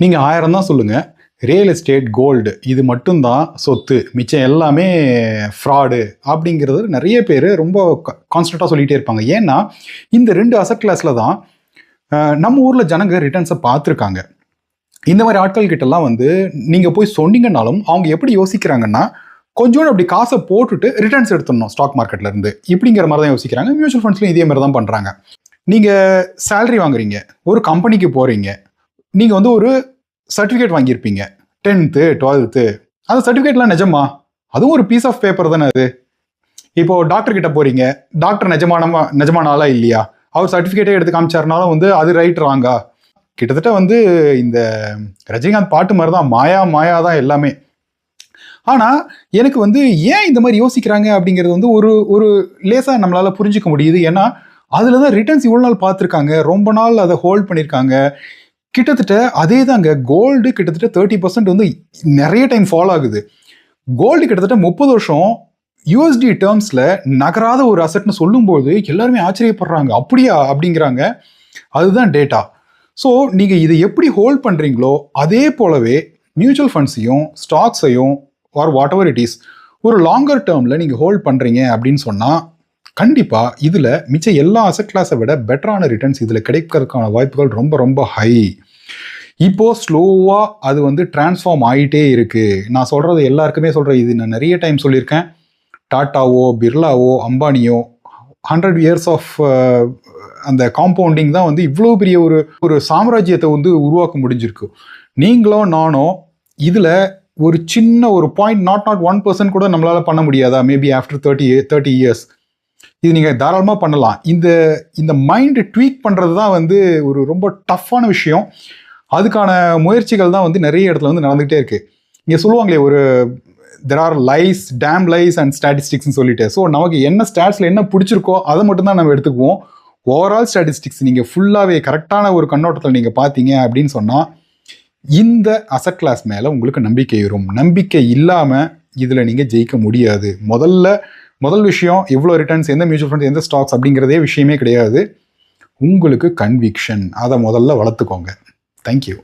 நீங்கள் 1000 தான் சொல்லுங்கள், ரியல் எஸ்டேட், கோல்டு இது மட்டும்தான் சொத்து, மிச்சம் எல்லாமே ஃப்ராடு அப்படிங்கிறது நிறைய பேர் ரொம்ப கான்ஸ்டண்ட்டாக சொல்லிகிட்டே இருப்பாங்க. ஏன்னா இந்த 2 அசட் கிளாஸில் தான் நம்ம ஊரில் ஜனங்க ரிட்டர்ன்ஸை பார்த்துருக்காங்க. இந்த மாதிரி ஆட்கள் கிட்டலாம் வந்து நீங்கள் போய் சொன்னீங்கன்னாலும் அவங்க எப்படி யோசிக்கிறாங்கன்னா, கொஞ்சோண்டு அப்படி காசை போட்டுட்டு ரிட்டர்ன்ஸ் எடுத்துடணும் ஸ்டாக் மார்க்கெட்லேருந்து, இப்படிங்கிற மாதிரி தான் யோசிக்கிறாங்க. மியூச்சுவல் ஃபண்ட்ஸ்லையும் இதே மாதிரி தான் பண்ணுறாங்க. நீங்கள் சேலரி வாங்குறீங்க, ஒரு கம்பெனிக்கு போகிறீங்க, நீங்கள் வந்து ஒரு சர்டிஃபிகேட் வாங்கியிருப்பீங்க, 10th 12th. அந்த சர்டிஃபிகேட்லாம் நிஜமா? அதுவும் ஒரு பீஸ் ஆஃப் பேப்பர் தானே அது. இப்போது டாக்டர் கிட்ட போகிறீங்க, டாக்டர் நிஜமானாலா இல்லையா? அவர் சர்டிஃபிகேட்டே எடுத்து காமிச்சாருனாலும் வந்து அது ரைட் ராங்கா? கிட்டத்தட்ட வந்து இந்த ரஜினிகாந்த் பாட்டு மாதிரி தான், மாயா தான் எல்லாமே. ஆனால் எனக்கு வந்து ஏன் இந்த மாதிரி யோசிக்கிறாங்க அப்படிங்கிறது வந்து ஒரு லேசாக நம்மளால் புரிஞ்சிக்க முடியுது. ஏன்னா அதில் தான் ரிட்டர்ன்ஸ் இவ்வளோ நாள் பார்த்துருக்காங்க, ரொம்ப நாள் அதை ஹோல்ட் பண்ணியிருக்காங்க. கிட்டத்தட்ட அதே தாங்க, கோல்டு கிட்டத்தட்ட 30% வந்து நிறைய டைம் ஃபாலோ ஆகுது. கோல்டு கிட்டத்தட்ட 30 வருஷம் யூஎஸ்டி டேர்ம்ஸில் நகராத ஒரு அசட்னு சொல்லும்போது எல்லாருமே ஆச்சரியப்படுறாங்க. அப்படியா அப்படிங்கிறாங்க. அதுதான் டேட்டா. ஸோ நீங்கள் இதை எப்படி ஹோல்ட் பண்ணுறீங்களோ அதே போலவே மியூச்சுவல் ஃபண்ட்ஸையும் ஸ்டாக்ஸையும் or whatever it is ஒரு லாங்கர் டேர்மில் நீங்கள் ஹோல்ட் பண்ணுறீங்க அப்படின்னு சொன்னால் கண்டிப்பாக இதில் மிச்ச எல்லா அசட் கிளாஸை விட பெட்டரான ரிட்டர்ன்ஸ் இதில் கிடைக்கிறதுக்கான வாய்ப்புகள் ரொம்ப ரொம்ப ஹை. இப்போது ஸ்லோவாக அது வந்து டிரான்ஸ்ஃபார்ம் ஆகிட்டே இருக்குது. நான் சொல்கிறது எல்லாருக்குமே சொல்கிறேன், இது நான் நிறைய டைம் சொல்லியிருக்கேன். டாட்டாவோ பிர்லாவோ அம்பானியோ 100 years ஆஃப் அந்த காம்பவுண்டிங் தான் வந்து இவ்வளோ பெரிய ஒரு சாம்ராஜ்யத்தை வந்து உருவாக்க முடிஞ்சிருக்கு. நீங்களோ நானோ இதில் ஒரு சின்ன ஒரு 0.01% கூட நம்மளால் பண்ண முடியாதா? மேபி ஆஃப்டர் 30 years இது நீங்கள் தாராளமாக பண்ணலாம். இந்த மைண்டு ட்வீக் பண்ணுறது தான் வந்து ஒரு ரொம்ப டஃப்பான விஷயம். அதுக்கான முயற்சிகள் தான் வந்து நிறைய இடத்துல வந்து நடந்துகிட்டே இருக்குது. இங்கே சொல்லுவாங்களே, ஒரு there are lies, damn lies and ஸ்டாட்டிஸ்டிக்ஸ்னு சொல்லிட்டு. ஸோ நமக்கு என்ன ஸ்டாட்ஸில் என்ன பிடிச்சிருக்கோ அதை மட்டும்தான் நம்ம எடுத்துக்குவோம். ஓவரால் ஸ்டாட்டிஸ்டிக்ஸ் நீங்கள் ஃபுல்லாகவே கரெக்டான ஒரு கண்ணோட்டத்தில் நீங்கள் பார்த்தீங்க அப்படின்னு சொன்னால் இந்த அசட் கிளாஸ் மேலே உங்களுக்கு நம்பிக்கை வரும். நம்பிக்கை இல்லாமல் இதில் நீங்கள் ஜெயிக்க முடியாது. முதல் விஷயம், எவ்வளோ ரிட்டர்ன்ஸ், எந்த மியூச்சுவல் ஃபண்ட்ஸ், எந்த ஸ்டாக்ஸ் அப்படிங்கிறதே விஷயமே கிடையாது. உங்களுக்கு கன்விக்ஷன், அதை முதல்ல வளர்த்துக்கோங்க. தேங்க்யூ.